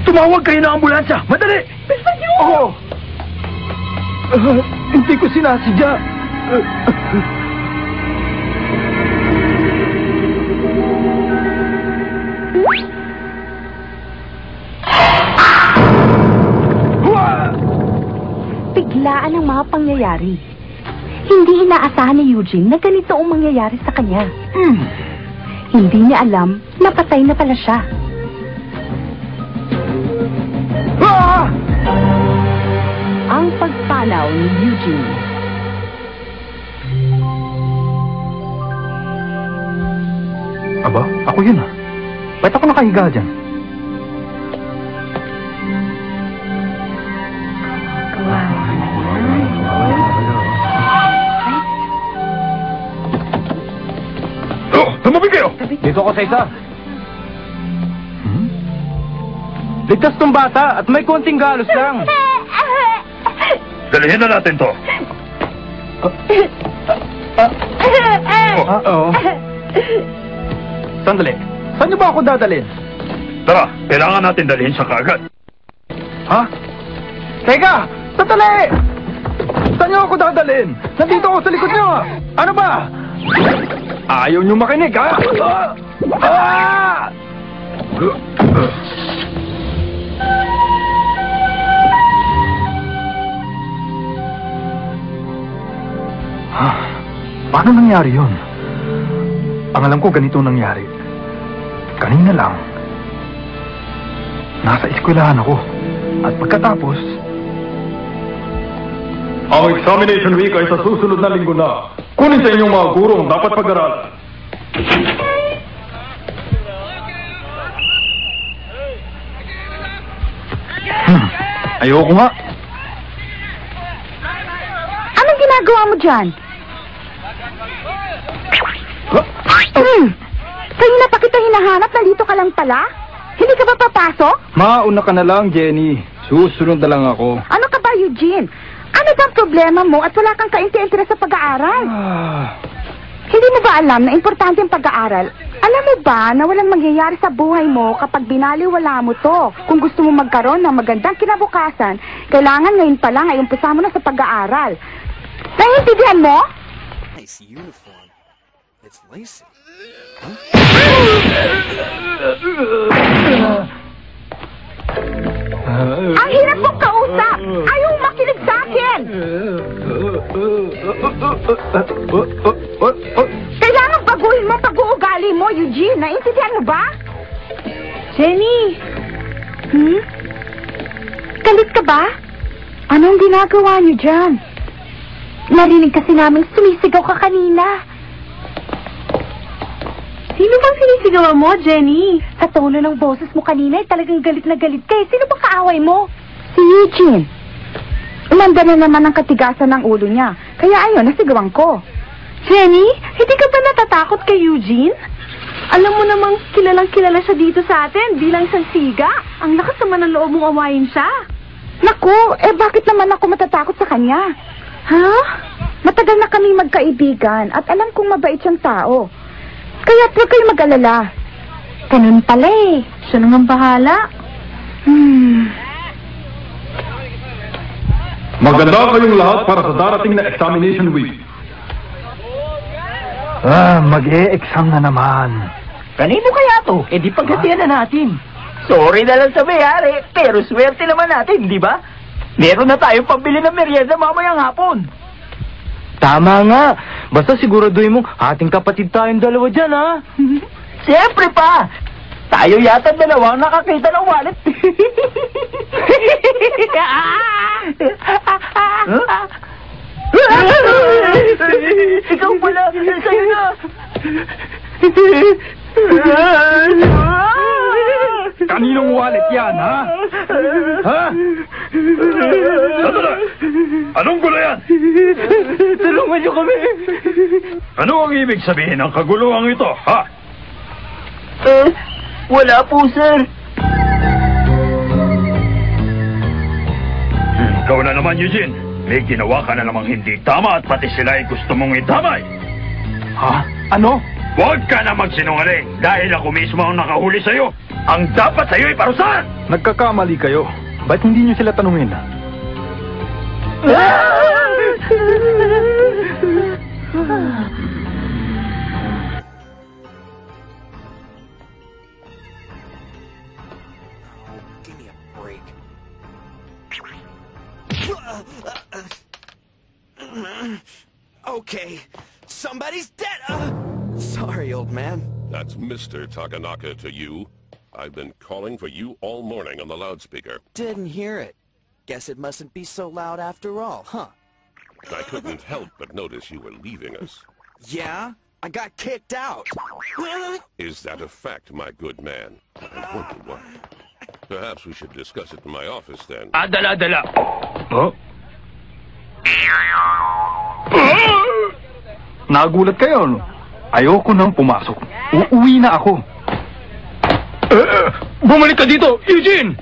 Tumawag kayo ng ambulansya! Madali! Bilisan niyo! Oo! Hindi ko sinasadya. Biglaan ang mga pangyayari. Hindi inaasahan ni Eugene na ganito ang mangyayari sa kanya. Hindi niya alam na patay na pala siya. Ang pagpanaw ni Eugene. Aba, ako yun ah. Ba't ako nakahiga dyan? Oh, tumabi kayo! Dito ako sa isa. Ligtas tong bata at may konting galos lang. Dalhin na natin to. Oo. Sandali. Saan niyo ba ako dadalhin? Tara, kailangan natin dalhin siya kaagad. Ha? Teka! Sandali! Saan niyo ako dadalhin? Nandito ako sa likod niyo! Ano ba? Ayaw niyo makinig, ha? Paano nangyari yun? Ang alam ko ganito nangyari. Kanina lang, nasa eskwelahan ako. At pagkatapos, Ang examination week ay sa susunod na linggo na. Kunin sa inyong mga gurong dapat pag-aralan. ayoko nga. Anong ginagawa mo dyan? Kanina pa kita hinahanap, nandito ka lang pala? Hindi ka ba papasok? Mauna ka na lang, Jenny. Susunod na lang ako. Ano ka ba, Eugene? Ano bang problema mo at wala kang kainti-interes sa pag-aaral? Hindi mo ba alam na importante ang pag-aaral? Alam mo ba na walang mangyayari sa buhay mo kapag binaliwala mo to? Kung gusto mo magkaroon ng magandang kinabukasan, kailangan ngayon pa lang ay umpisa mo na sa pag-aaral. Naiintindihan mo? Nice uniform. It's lacy. Ang hirap mong kausap! Ayaw makinig sa akin! Kailangan baguhin mo pag-uugali mo, Eugene. Naintindihan mo ba? Jenny! Galit ka ba? Anong ginagawa niyo dyan? Narinig kasi namin sumisigaw ka kanina. Sino bang sinisigawan mo, Jenny? Sa tono ng boses mo kanina, talagang galit na galit ka. Sino bang kaaway mo? Si Eugene. Umanda na naman ang katigasan ng ulo niya. Kaya ayun, nasigawan ko. Jenny, hindi ka ba natatakot kay Eugene? Alam mo namang kilalang-kilala siya dito sa atin bilang isang siga. Ang lakas naman ng loob mong awayin siya. Naku, bakit naman ako matatakot sa kanya? Ha? Matagal na kami magkaibigan at alam kong mabait siyang tao. Kaya huwag kayo mag-alala. Ganun pala eh. Siya nang bahala. Maganda kayong lahat para sa darating na examination week. Mag-e-exam na naman. Kanino kaya to? Di paghatian na natin. Sorry na lang sa mayari, pero swerte naman natin, di ba? Meron na tayong pambili ng merienda mamayang hapon. Tama nga. Basta siguraduhin mong ating kapatid tayong dalawa dyan, ha? Siyempre pa! Tayo yata dalawa nakakita ng wallet. Huh? Ikaw pala! Sa'yo na! Kaninong wallet yan, ha? Ha? Sandali! Anong gulo yan? Tulungan niyo kami! Ano ang ibig sabihin ng kaguluhan ito, ha? Wala po, sir. Ikaw na naman, Eugene. May ginawa ka na namang hindi tama at pati sila ay gusto mong idamay. Ha? Ano? Huwag ka na magsinungaling dahil ako mismo ang nakahuli sa'yo. Ang dapat sa'yo ay parusahan! Nagkakamali kayo. Ba't hindi niyo sila tanungin? Give me a break. Okay, somebody's dead. Sorry, old man. That's Mr. Takanaka to you. I've been calling for you all morning on the loudspeaker. Didn't hear it. Guess it mustn't be so loud after all, huh? I couldn't help but notice you were leaving us. Yeah? I got kicked out. Is that a fact, my good man? I wonder why. Perhaps we should discuss it in my office then. Dala. Oh? Nagulat kayo, no? Ayoko nang pumasok. Uuwi na ako. Bumalik ka dito, Eugene!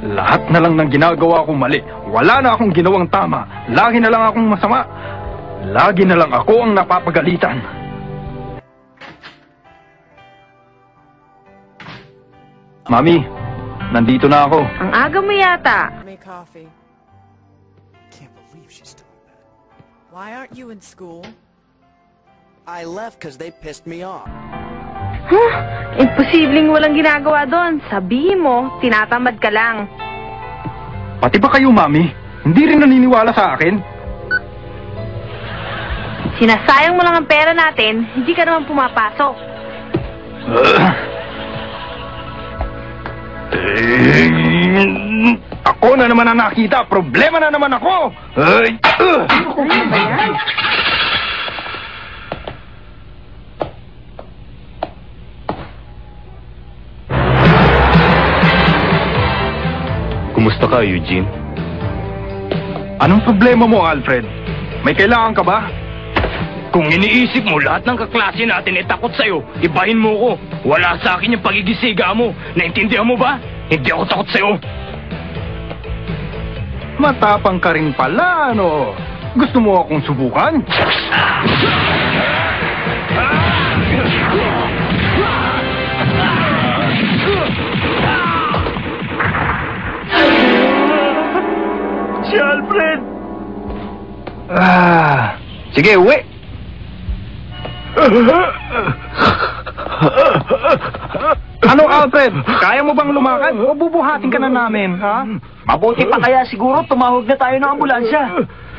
Lahat na lang ng ginagawa ko mali. Wala na akong ginawang tama. Lagi na lang akong masama. Lagi na lang ako ang napapagalitan. Mami, nandito na ako. Ang aga mo yata. Me coffee. Can't believe she's still in bed. Why aren't you in school? I left because they pissed me off. Huh? Imposibleng walang ginagawa doon. Sabihin mo, tinatamad ka lang. Pati ba kayo, Mami? Hindi rin naniniwala sa akin? Sinasayang mo lang ang pera natin, hindi ka naman pumapasok. Ako na naman ang nakita. Problema na naman ako. Ano ba yan? Kumusta ka, Eugene? Anong problema mo, Alfred? May kailangan ka ba? Kung iniisip mo lahat ng kaklase natin ay takot sa'yo, ibahin mo ko. Wala sa akin yung pagigisiga mo. Naintindihan mo ba? Hindi ako takot sa'yo. Matapang ka rin pala, ano? Gusto mo akong subukan? Si Alfred! Sige, uwi! Ano, Alfred? Kaya mo bang lumakad? O bubuhatin ka na namin, ha? Mabuti pa kaya siguro tumawag na tayo ng ambulansya.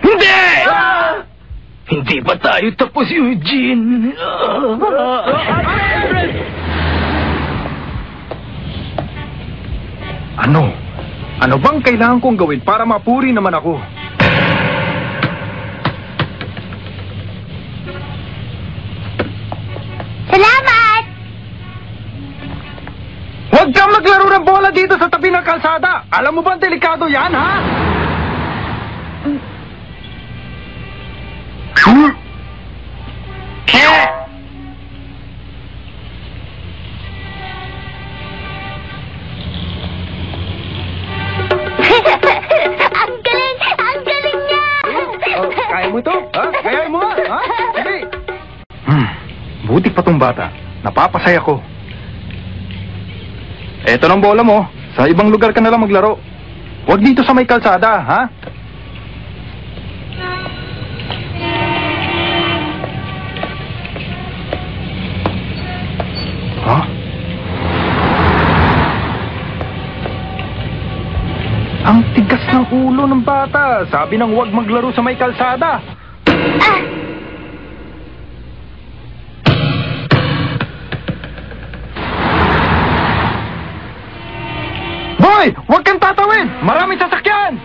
Hindi! Hindi pa tayo tapos, Eugene. Ano? Ano bang kailangan kong gawin para mapuri naman ako? Salamat! Huwag kang maglaro ng bola dito sa tabi ng kalsada! Alam mo ba delikado yan, ha? Ang galing! Ang galing niya! Oh, kaya mo ito? Ha? Kaya mo nga? Ha? Sige! Buti pa tong bata. Napapasaya ko. Eto ng bola mo. Sa ibang lugar ka na lang maglaro. Huwag dito sa may kalsada, ha? Ha? Ang tigas ng ulo ng bata. Sabi nang huwag maglaro sa may kalsada. Boy! Huwag kang tatawid! Maraming sasakyan!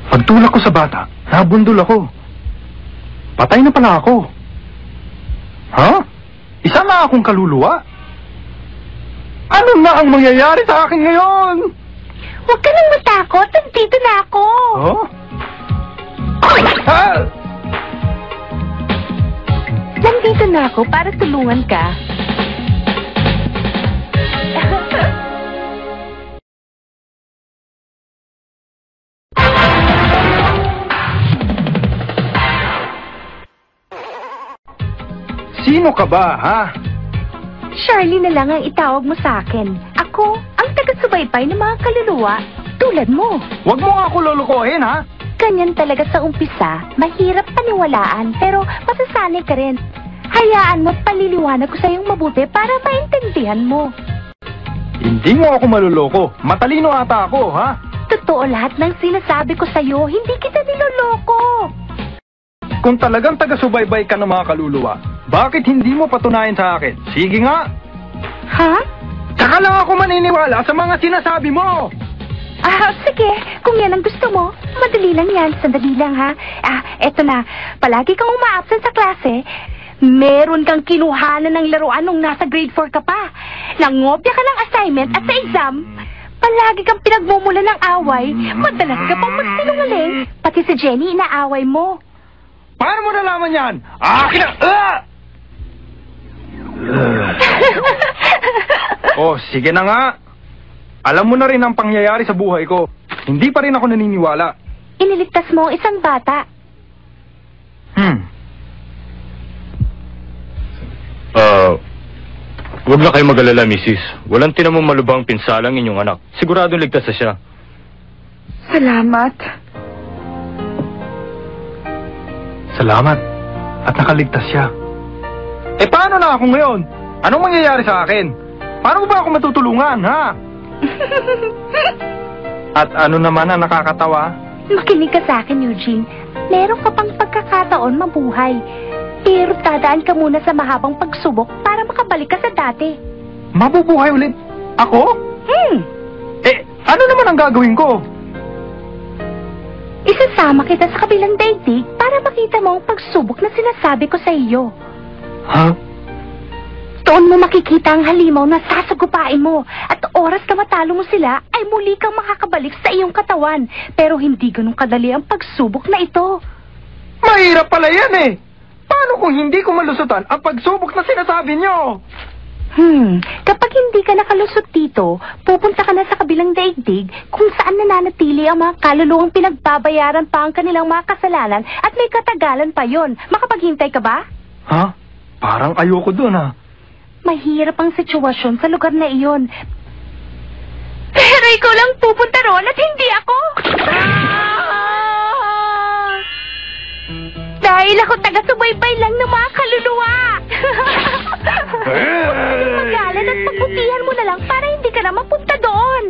Pagtulak ko sa bata, nabundol ako. Patay na pala ako. Ha? Isa na akong kaluluwa? Ano na ang mangyayari sa akin ngayon? Huwag ka nang matakot. Nandito na ako. Oh? Ha? Nandito na ako para tulungan ka. Sino ka ba, ha? Charlie na lang ang itawag mo sa akin. Ako, ang taga-subaybay ng mga kaluluwa, tulad mo. Huwag mo nga ako lulukohin, ha? Ganyan talaga sa umpisa, mahirap paniwalaan, pero masasanay ka rin. Hayaan mo at paliliwanag ko sa iyong mabuti para maintindihan mo. Hindi mo ako maluloko. Matalino ata ako, ha? Totoo lahat ng sinasabi ko sa iyo, hindi kita niloloko. Kung talagang taga-subaybay ka ng mga kaluluwa, bakit hindi mo patunayan sa akin? Sige nga. Ha? Saka lang ako maniniwala sa mga sinasabi mo. Sige. Kung yan ang gusto mo, madali lang yan. Sandali lang, ha? Eto na. Palagi kang uma-absent sa klase. Meron kang kinuhanan ng laruan nung nasa grade 4 ka pa. Nangopya ka ng assignment at sa exam, palagi kang pinagmumula ng away. Madalas ka pang magsinungaling. Pati si Jenny, inaaway mo. Paano mo nalaman yan? Akin na! Oh, sige na nga. Alam mo na rin ang pangyayari sa buhay ko. Hindi pa rin ako naniniwala. Iniligtas mo ang isang bata. Huwag na kayo mag-alala, Mrs. Walang tinamong malubhang pinsalang inyong anak. Siguradong ligtas na siya. Salamat. Salamat. At nakaligtas siya. Paano na ako ngayon? Anong mangyayari sa akin? Paano ba ako matutulungan, ha? At ano naman ang nakakatawa? Makinig ka sa akin, Eugene. Meron ka pang pagkakataon mabuhay. Pero dadaan ka muna sa mahabang pagsubok para makabalik ka sa dati. Mabubuhay ulit? Ako? Ano naman ang gagawin ko? Isasama kita sa kabilang daigdig para makita mo ang pagsubok na sinasabi ko sa iyo. Ha? Doon mo makikita ang halimaw na sasagupain mo at oras ka matalo mo sila ay muli kang makakabalik sa iyong katawan. Pero hindi ganun kadali ang pagsubok na ito. Mahirap pala yan eh! Paano kung hindi ko malusutan ang pagsubok na sinasabi nyo? Kapag hindi ka nakalusot dito, pupunta ka na sa kabilang daigdig kung saan nananatili ang mga kaluluwang pinagbabayaran pa ang kanilang mga kasalanan at may katagalan pa yon. Makapaghintay ka ba? Ha? Parang ayoko dun, ha? Mahirap ang sitwasyon sa lugar na iyon. Pero ikaw lang pupunta roon at hindi ako. Dahil ako taga-subaybay lang ng mga kaluluwa. Magalan at pagbutihan mo na lang para hindi ka na mapunta doon.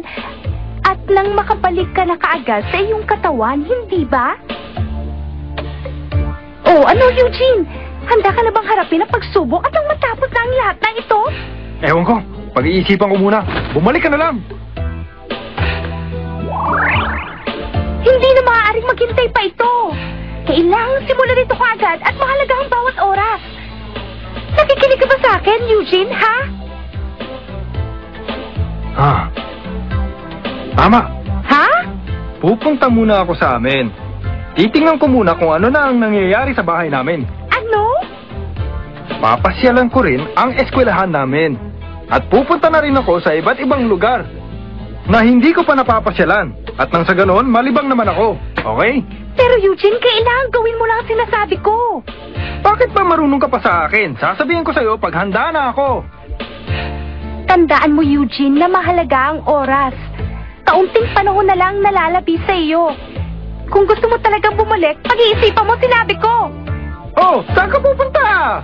At nang makabalik ka na kaagad sa iyong katawan, hindi ba? Oh, ano, Eugene? Handa ka na bang harapin ang pagsubok at ang matapos na ang lahat ng ito? Ewan ko. Pag-iisipan ko muna. Bumalik ka na lang. Hindi na maaaring maghintay pa ito. Kailangan simulan ito kaagad at mahalaga ang bawat oras. Nakikinig ka ba sa akin, Eugene, ha? Tama. Ha? Pupunta muna ako sa amin. Titingnan ko muna kung ano na ang nangyayari sa bahay namin. Ano? Papasyalan ko rin ang eskwelahan namin. At pupunta na rin ako sa iba't ibang lugar na hindi ko pa napapasyalan. At nang sa ganon, malibang naman ako. Okay? Pero Eugene, kailangan gawin mo lang ang sinasabi ko. Bakit ba marunong ka pa sa akin? Sasabihin ko sa'yo pag handa na ako. Tandaan mo, Eugene, na mahalaga ang oras. Kaunting panahon na lang nalalabi sa iyo. Kung gusto mo talagang bumalik, pag-iisipan mo sinabi ko. Oh, saan ka pupunta?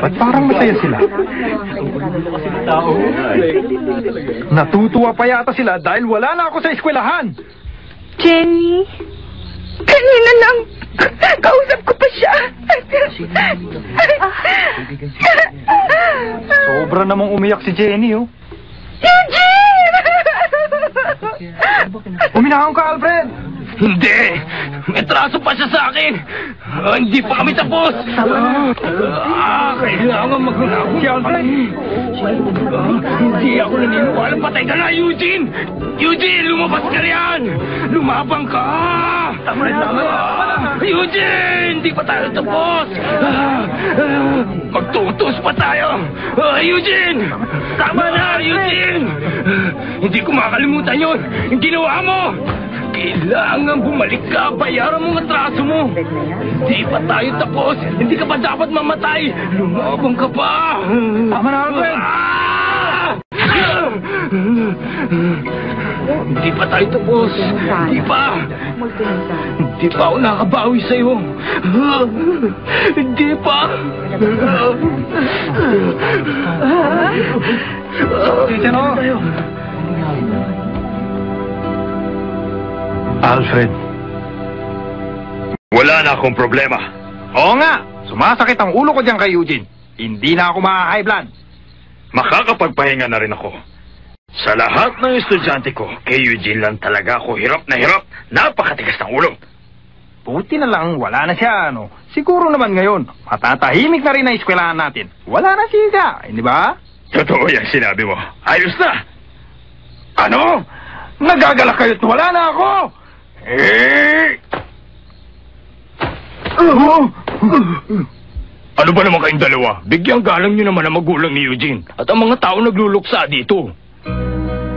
Ba't parang masaya sila? Natutuwa pa yata sila dahil wala na ako sa eskwelahan. Jenny, Kanina lang. Kausap ko pa siya. Sobra namang umiyak si Jenny, oh. Eugene! Uminahon ka, Alfred! Hindi! May traso pa siya sa akin! Hindi pa kami tapos! Kailangan maghunahon si Alfred! Hindi ako naniniwala. Patay ka na, Eugene! Eugene, lumabas ka riyan! Lumabang ka! Tama na! Eugene! Hindi pa tayo tapos! Magtutos pa tayo! Eugene! Tama na, Eugene! Hindi ko makalimutan yun! Yung ginawa mo! Kailangan bumalik ka, bayaran mo ang atraso mo. Hindi pa tayo tapos. Hindi ka pa dapat mamatay. Lumabang ka pa. Tama na, Alfred. Hindi pa tayo tapos. Hindi pa. Hindi pa ako nakabawi sa'yo. Hindi pa. Titano. Alfred. Wala na akong problema. Oo nga, sumasakit ang ulo ko diyan kay Eugene. Hindi na ako ma-high blood. Makakapagpahinga na rin ako. Sa lahat ng estudyante ko, kay Eugene lang talaga ako hirap na hirap. Napakatigas ng ulo. Buti na lang, wala na siya, ano. Siguro naman ngayon, matatahimik na rin ang eskwelahan natin. Wala na siya, hindi ba? Totoo yung sinabi mo. Ayos na. Ano? Nagagalak kayo't wala na ako! Ano ba naman kayong dalawa? Bigyang galang nyo naman ang magulang ni Eugene at ang mga tao nagluluksa dito.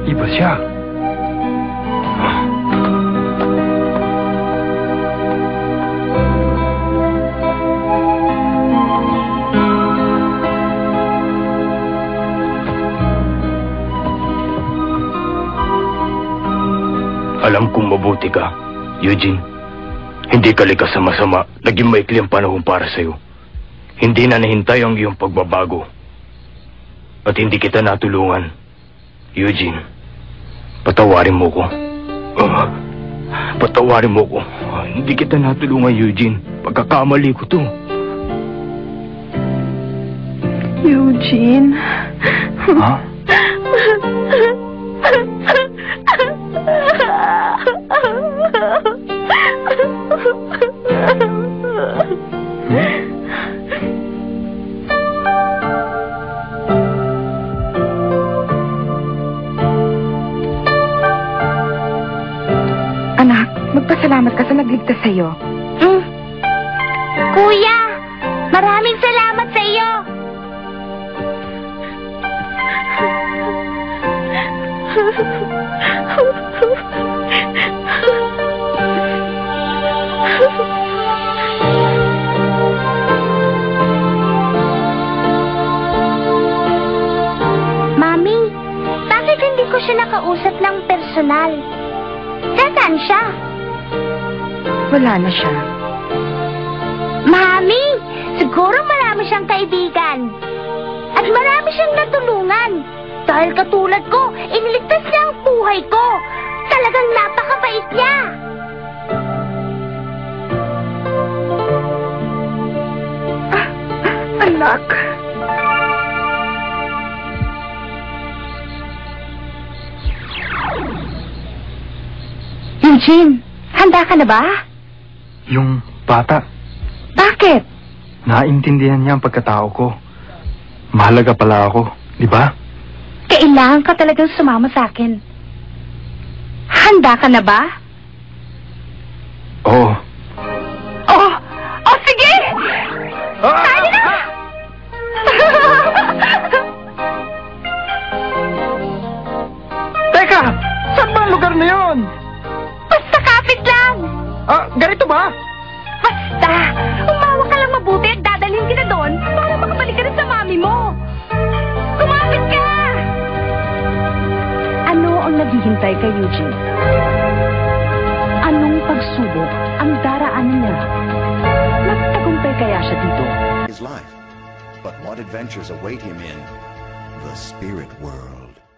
Iba siya. Alam kong mabuti ka, Eugene. Hindi ka likas sa masama. Naging maikli ang panahon para sa'yo. Hindi na nahintay ang iyong pagbabago. At hindi kita natulungan. Eugene, patawarin mo ko. Patawarin mo ko. Hindi kita natulungan, Eugene. Pagkakamali ko to. Eugene. Ha? Anak, magpasalamat ka sa nagligtas sa'yo. Kuya, maraming salamat sa iyo. Mami, bakit hindi ko siya nakausap ng personal? Saan siya? Wala na siya. Mami, siguro marami siyang kaibigan. At marami siyang natulungan. Dahil katulad ko, iniligtas niya ang buhay ko. Talagang napakabait niya. Anak. Eugene, handa ka na ba? Yung bata, Bakit? naintindihan niya ang pagkatao ko. Mahalaga pala ako, di ba? Kailangan ka talagang sumama sa akin. Handa ka na ba? Oo. Oh! Oh, sige! Tayo na! Teka! Saan ba ang lugar na yun? Basta kapit lang! Ganito ba? Basta! Umawa ka lang mabuti at dadalhin kita doon para makabalik ka rin sa mami mo. Kumapit ka! Ano ang naghihintay kay Eugene? Anong pagsubok ang daraanan niya? Magtagumpay kaya siya dito? His life, but what adventures await him in the spirit world.